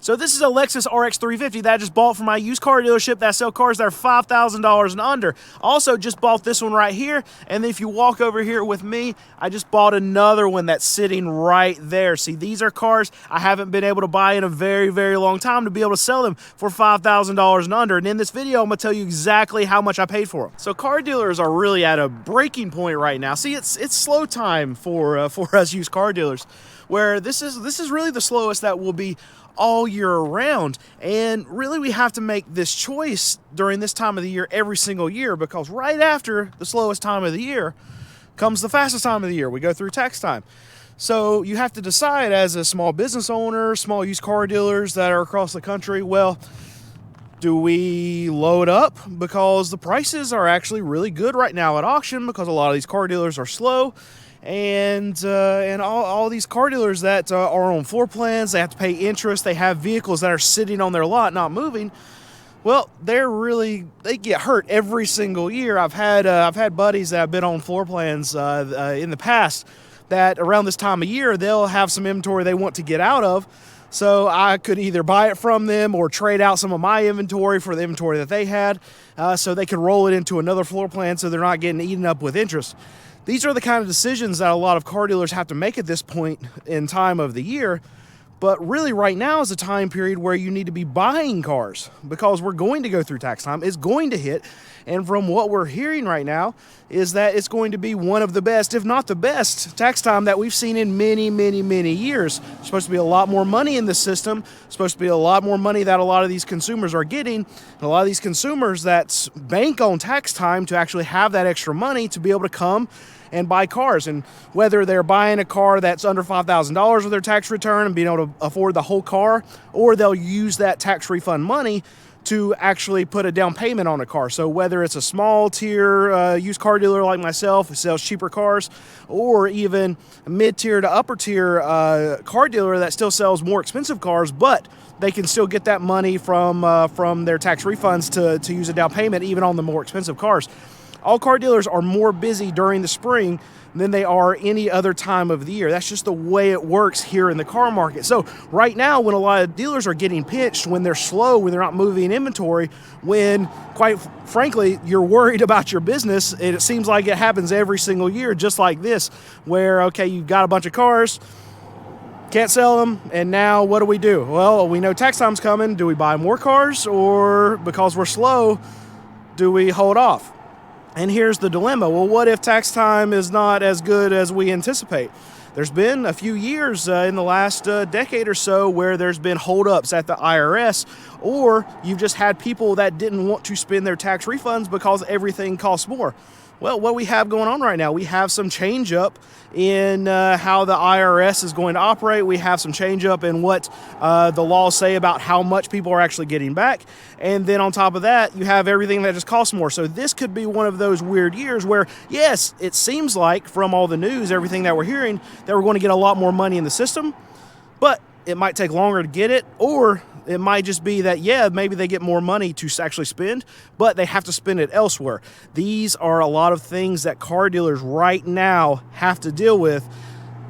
So this is a Lexus RX 350 that I just bought from my used car dealership that sell cars that are $5,000 and under. Also just bought this one right here, and then if you walk over here with me, I just bought another one that's sitting right there. See, these are cars I haven't been able to buy in a very, very long time to be able to sell them for $5,000 and under. And in this video, I'm gonna tell you exactly how much I paid for them. So car dealers are really at a breaking point right now. See, it's slow time for us used car dealers, where this is really the slowest that will be all year around. And really we have to make this choice during this time of the year every single year, because right after the slowest time of the year comes the fastest time of the year. We go through tax time. So you have to decide as a small business owner, small used car dealers that are across the country, well, do we load up because the prices are actually really good right now at auction because a lot of these car dealers are slow, and all these car dealers that are on floor plans, they have to pay interest, they have vehicles that are sitting on their lot not moving. Well, they get hurt every single year. I've had buddies that have been on floor plans in the past that around this time of year they'll have some inventory they want to get out of. So I could either buy it from them or trade out some of my inventory for the inventory that they had, so they could roll it into another floor plan so they're not getting eaten up with interest. These are the kind of decisions that a lot of car dealers have to make at this point in time of the year. But really right now is a time period where you need to be buying cars, because we're going to go through tax time. It's going to hit. And from what we're hearing right now is that it's going to be one of the best, if not the best, tax time that we've seen in many, many, many years. There's supposed to be a lot more money in the system. It's supposed to be a lot more money that a lot of these consumers are getting. And a lot of these consumers that bank on tax time to actually have that extra money to be able to come and buy cars. And whether they're buying a car that's under $5,000 with their tax return and being able to afford the whole car, or they'll use that tax refund money to actually put a down payment on a car. So whether it's a small tier used car dealer like myself who sells cheaper cars, or even a mid-tier to upper tier car dealer that still sells more expensive cars, but they can still get that money from their tax refunds to use a down payment even on the more expensive cars. All car dealers are more busy during the spring than they are any other time of the year. That's just the way it works here in the car market. So right now, when a lot of dealers are getting pinched, when they're slow, when they're not moving inventory, when quite frankly, you're worried about your business, it seems like it happens every single year, just like this, where, okay, you've got a bunch of cars, can't sell them, and now what do? Well, we know tax time's coming. Do we buy more cars, or because we're slow, do we hold off? And here's the dilemma. Well, what if tax time is not as good as we anticipate? There's been a few years in the last decade or so where there's been holdups at the IRS, or you've just had people that didn't want to spend their tax refunds because everything costs more. Well, what we have going on right now, we have some change up in how the IRS is going to operate. We have some change up in what the laws say about how much people are actually getting back. And then on top of that, you have everything that just costs more. So this could be one of those weird years where, yes, it seems like from all the news, everything that we're hearing, that we're going to get a lot more money in the system, but it might take longer to get it, or it might just be that, yeah, maybe they get more money to actually spend, but they have to spend it elsewhere. These are a lot of things that car dealers right now have to deal with.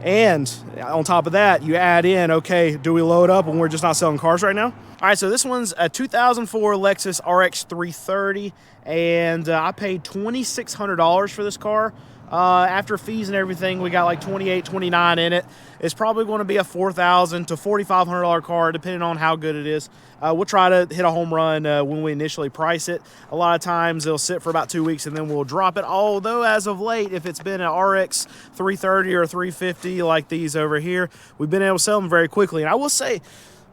And on top of that, you add in, okay, do we load up when we're just not selling cars right now? All right, so this one's a 2004 Lexus RX 330, and I paid $2,600 for this car. After fees and everything, we got like $2,800, $2,900 in it. It's probably going to be a $4,000 to $4,500 car, depending on how good it is. We'll try to hit a home run when we initially price it. A lot of times it'll sit for about 2 weeks and then we'll drop it. Although as of late, if it's been an RX 330 or 350 like these over here, we've been able to sell them very quickly. And I will say,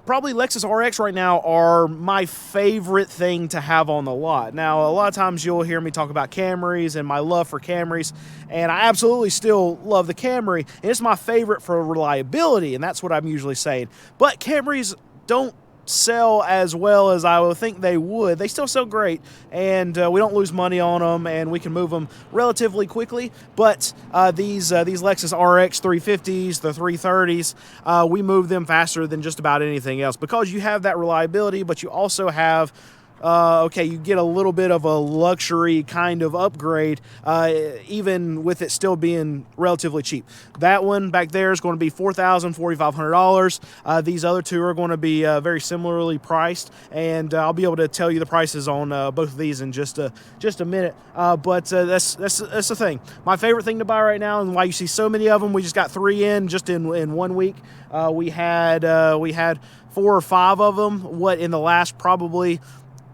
probably Lexus RX right now are my favorite thing to have on the lot. Now, a lot of times you'll hear me talk about Camrys and my love for Camrys, and I absolutely still love the Camry, and it's my favorite for reliability, and that's what I'm usually saying. But Camrys don't sell as well as I would think they would. They still sell great, and we don't lose money on them, and we can move them relatively quickly. But these Lexus RX 350s, the 330s, we move them faster than just about anything else, because you have that reliability, but you also have okay, you get a little bit of a luxury kind of upgrade, even with it still being relatively cheap. That one back there is going to be $4,000, $4,500. These other two are going to be very similarly priced, and I'll be able to tell you the prices on both of these in just a minute. But that's the thing. My favorite thing to buy right now, and why you see so many of them. We just got 3 in just in 1 week. We had 4 or 5 of them. In the last probably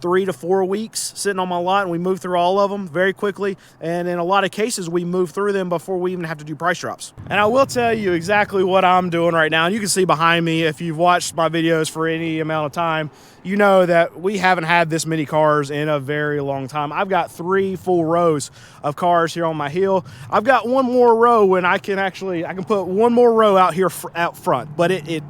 3 to 4 weeks sitting on my lot, and we moved through all of them very quickly, and in a lot of cases we move through them before we even have to do price drops. And I will tell you exactly what I'm doing right now, and you can see behind me, if you've watched my videos for any amount of time, you know that we haven't had this many cars in a very long time. I've got 3 full rows of cars here on my hill. I've got 1 more row, and I can put 1 more row out here out front, but it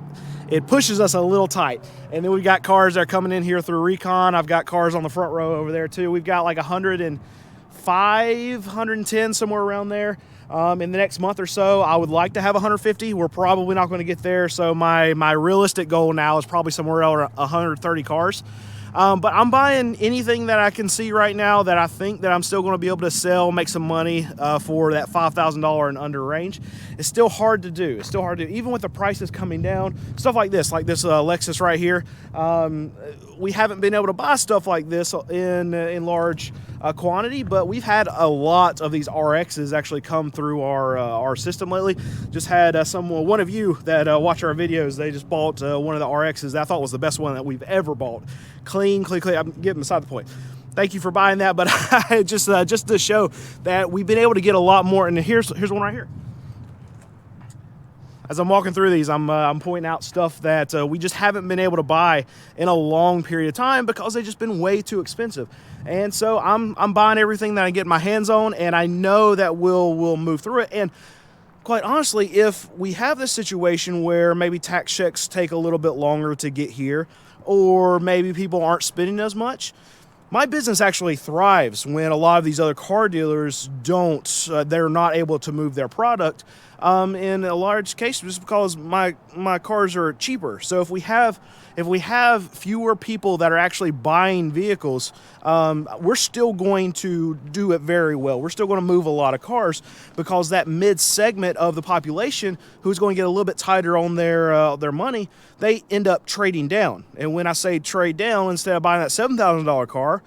pushes us a little tight. And then we've got cars that are coming in here through Recon. I've got cars on the front row over there too. We've got like 105, 110, somewhere around there. In the next month or so, I would like to have 150. We're probably not going to get there. So my realistic goal now is probably somewhere around 130 cars. But I'm buying anything that I can see right now that I think that I'm still going to be able to sell, make some money for that $5,000 and under range. It's still hard to do. It's still hard to do. Even with the prices coming down, stuff like this Lexus right here. We haven't been able to buy stuff like this in large quantity, but we've had a lot of these RXs actually come through our system lately. Just had one of you that watch our videos, they just bought one of the RXs that I thought was the best one that we've ever bought. Clean. I'm getting beside the point. Thank you for buying that, but just to show that we've been able to get a lot more. And here's one right here. As I'm walking through these, I'm pointing out stuff that we just haven't been able to buy in a long period of time because they've just been way too expensive. And so I'm buying everything that I get my hands on, and I know that we'll move through it. And quite honestly, if we have this situation where maybe tax checks take a little bit longer to get here, or maybe people aren't spending as much, my business actually thrives when a lot of these other car dealers they're not able to move their product in a large case just because my cars are cheaper. So if we have fewer people that are actually buying vehicles, we're still going to do it very well. We're still going to move a lot of cars because that mid segment of the population who's going to get a little bit tighter on their money, they end up trading down. And when I say trade down, instead of buying that $7,000 car,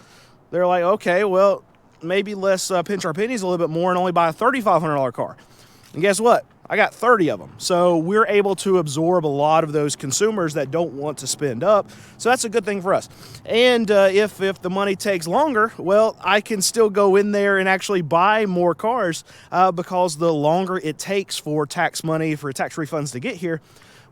they're like, okay, well, maybe let's pinch our pennies a little bit more and only buy a $3,500 car. And guess what? I got 30 of them. So we're able to absorb a lot of those consumers that don't want to spend up. So that's a good thing for us. And if the money takes longer, well, I can still go in there and actually buy more cars because the longer it takes for tax refunds to get here,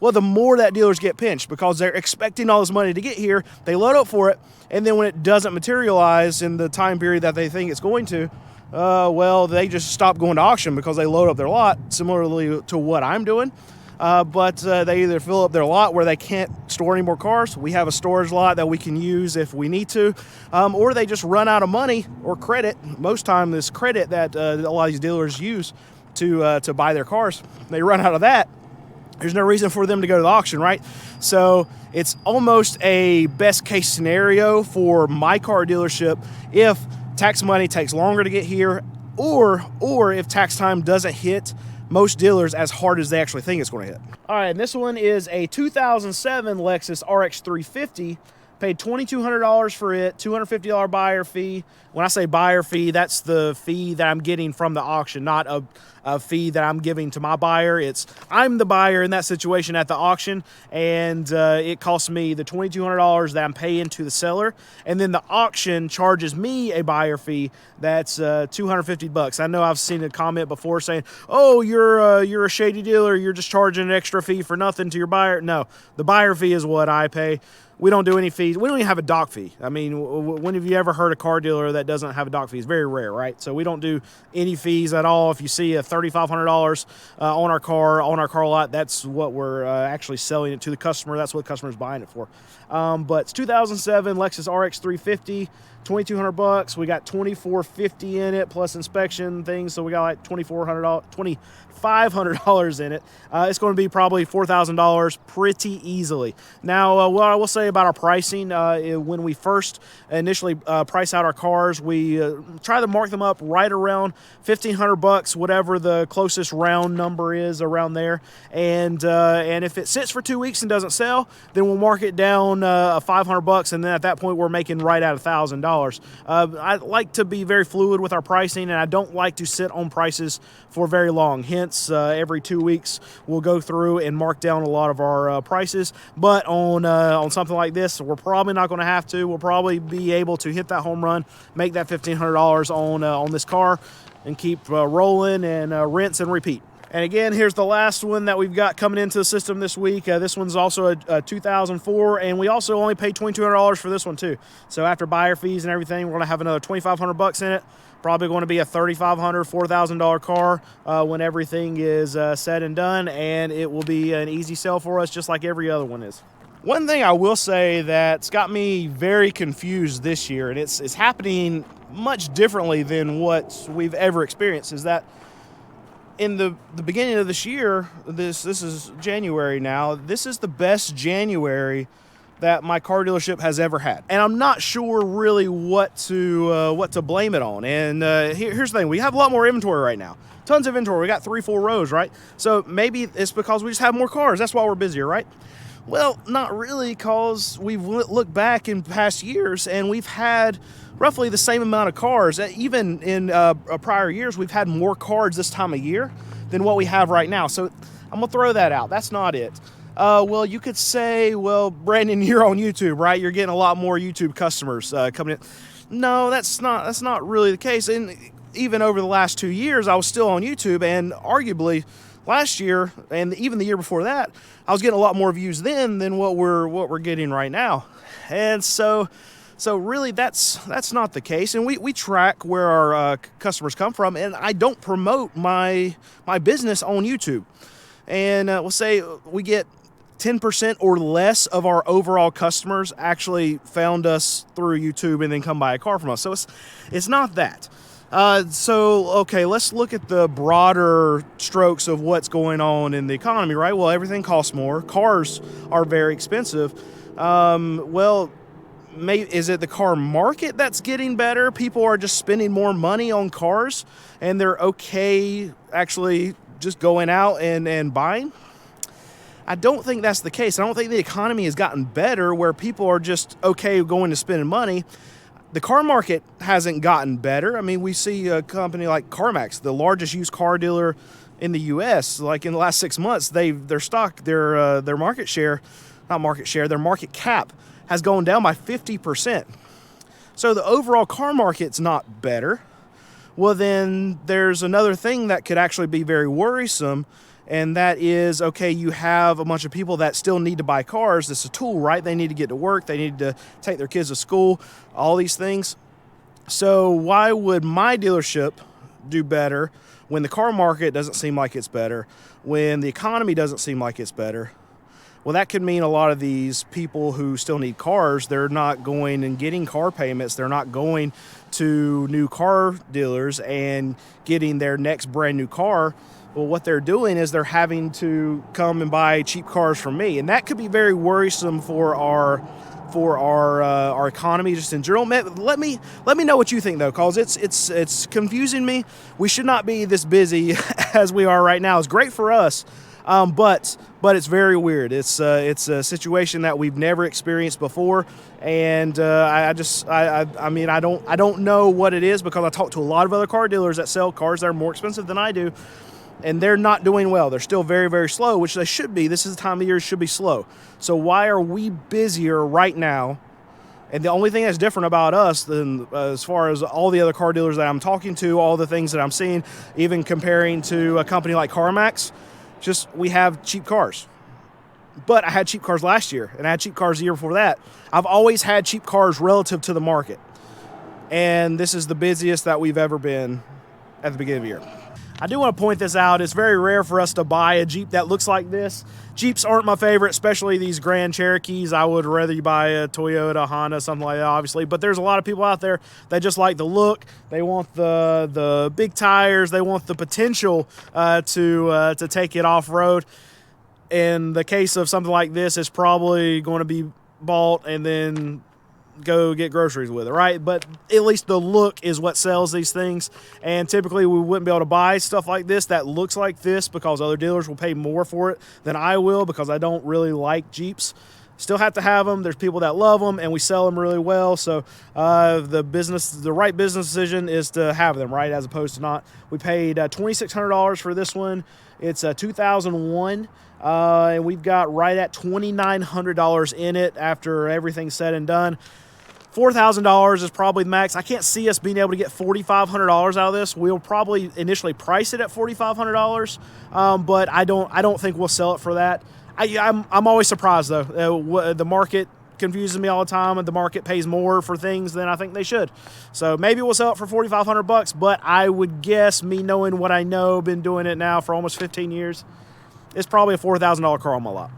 well, the more that dealers get pinched because they're expecting all this money to get here. They load up for it. And then when it doesn't materialize in the time period that they think it's going to, well, they just stop going to auction because they load up their lot, similarly to what I'm doing. But they either fill up their lot where they can't store any more cars. We have a storage lot that we can use if we need to. Or they just run out of money or credit. Most time this credit that a lot of these dealers use to buy their cars, they run out of that. There's no reason for them to go to the auction, right? So it's almost a best case scenario for my car dealership if tax money takes longer to get here, or if tax time doesn't hit most dealers as hard as they actually think it's going to hit. All right, and this one is a 2007 Lexus RX 350. Paid $2,200 for it, $250 buyer fee. When I say buyer fee, that's the fee that I'm getting from the auction, not a fee that I'm giving to my buyer. I'm the buyer in that situation at the auction, and it costs me the $2,200 that I'm paying to the seller, and then the auction charges me a buyer fee that's $250. I know I've seen a comment before saying, "Oh, you're a shady dealer. You're just charging an extra fee for nothing to your buyer." No, the buyer fee is what I pay. We don't do any fees. We don't even have a dock fee. I mean, when have you ever heard a car dealer that doesn't have a dock fee? It's very rare, right? So we don't do any fees at all. If you see a $3,500 on our car lot, that's what we're actually selling it to the customer. That's what the customer's buying it for. But it's 2007 Lexus RX 350, $2,200. We got $2,450 in it plus inspection things. So we got like $2,500 in it. It's going to be probably $4,000 pretty easily. Now, what I will say about our pricing. When we first initially price out our cars, we try to mark them up right around $1,500, whatever the closest round number is around there. And if it sits for 2 weeks and doesn't sell, then we'll mark it down $500, and then at that point we're making right at $1,000. I like to be very fluid with our pricing, and I don't like to sit on prices for very long. Hence, every 2 weeks we'll go through and mark down a lot of our prices. But on something like this, we're probably not going to have to. We'll probably be able to hit that home run, make that $1,500 on this car, and keep rolling and rinse and repeat. And again, here's the last one that we've got coming into the system this week. This one's also a 2004, and we also only paid $2,200 for this one too. So after buyer fees and everything, we're going to have another $2,500 in it. Probably going to be a $3,500, $4,000 car when everything is said and done, and it will be an easy sell for us, just like every other one is. One thing I will say that's got me very confused this year, and it's happening much differently than what we've ever experienced, is that in the beginning of this year, this is January now, this is the best January that my car dealership has ever had. And I'm not sure really what to blame it on. And here's the thing, we have a lot more inventory right now. Tons of inventory, we got 3-4 rows, right? So maybe it's because we just have more cars, that's why we're busier, right? Well, not really, because we've looked back in past years and we've had roughly the same amount of cars. Even in prior years, we've had more cars this time of year than what we have right now. So I'm gonna throw that out. That's not it. Well, you could say, well, Brandon, you're on YouTube, right? You're getting a lot more YouTube customers coming in. No, that's not really the case. And even over the last 2 years, I was still on YouTube, and arguably last year and even the year before that, I was getting a lot more views then than what we're getting right now. And so really that's not the case. And we track where our customers come from, and I don't promote my business on YouTube. And we'll say we get 10% or less of our overall customers actually found us through YouTube and then come buy a car from us. So it's not that. Okay, let's look at the broader strokes of what's going on in the economy, right? Well, everything costs more. Cars are very expensive. Well, is it the car market that's getting better? People are just spending more money on cars and they're okay actually just going out and buying? I don't think that's the case. I don't think the economy has gotten better where people are just okay going to spending money. The car market hasn't gotten better. I mean, we see a company like CarMax, the largest used car dealer in the U.S. Like in the last 6 months, their market cap has gone down by 50%. So the overall car market's not better. Well, then there's another thing that could actually be very worrisome, and that is, okay, you have a bunch of people that still need to buy cars. It's a tool, right? They need to get to work. They need to take their kids to school, all these things. So why would my dealership do better when the car market doesn't seem like it's better, when the economy doesn't seem like it's better? Well, that could mean a lot of these people who still need cars, they're not going and getting car payments. They're not going to new car dealers and getting their next brand new car. Well, what they're doing is they're having to come and buy cheap cars from me. And that could be very worrisome for our economy just in general. Let me know what you think, though, because it's confusing me. We should not be this busy as we are right now. It's great for us. But it's very weird. It's a situation that we've never experienced before, and I don't know what it is, because I talk to a lot of other car dealers that sell cars that are more expensive than I do, and they're not doing well. They're still very, very slow, which they should be. This is the time of year it should be slow. So why are we busier right now? And the only thing that's different about us than as far as all the other car dealers that I'm talking to, all the things that I'm seeing, even comparing to a company like CarMax, just we have cheap cars. But I had cheap cars last year, and I had cheap cars the year before that. I've always had cheap cars relative to the market. And this is the busiest that we've ever been at the beginning of the year. I do want to point this out. It's very rare for us to buy a Jeep that looks like this. Jeeps aren't my favorite, especially these Grand Cherokees. I would rather you buy a Toyota, Honda, something like that, obviously. But there's a lot of people out there that just like the look. They want the big tires. They want the potential to take it off-road. In the case of something like this, it's probably going to be bought, and then go get groceries with it, right? But at least the look is what sells these things, and typically we wouldn't be able to buy stuff like this that looks like this because other dealers will pay more for it than I will, because I don't really like Jeeps. Still have to have them. There's people that love them, and we sell them really well. So the right business decision is to have them, right, as opposed to not. We paid $2,600 for this one. It's a 2001, and we've got right at $2,900 in it after everything's said and done. $4,000 is probably the max. I can't see us being able to get $4,500 out of this. We'll probably initially price it at $4,500, but I don't think we'll sell it for that. I'm always surprised though. The market confuses me all the time, and the market pays more for things than I think they should. So maybe we'll sell it for $4,500, but I would guess, me knowing what I know, been doing it now for almost 15 years, it's probably a $4,000 car on my lot.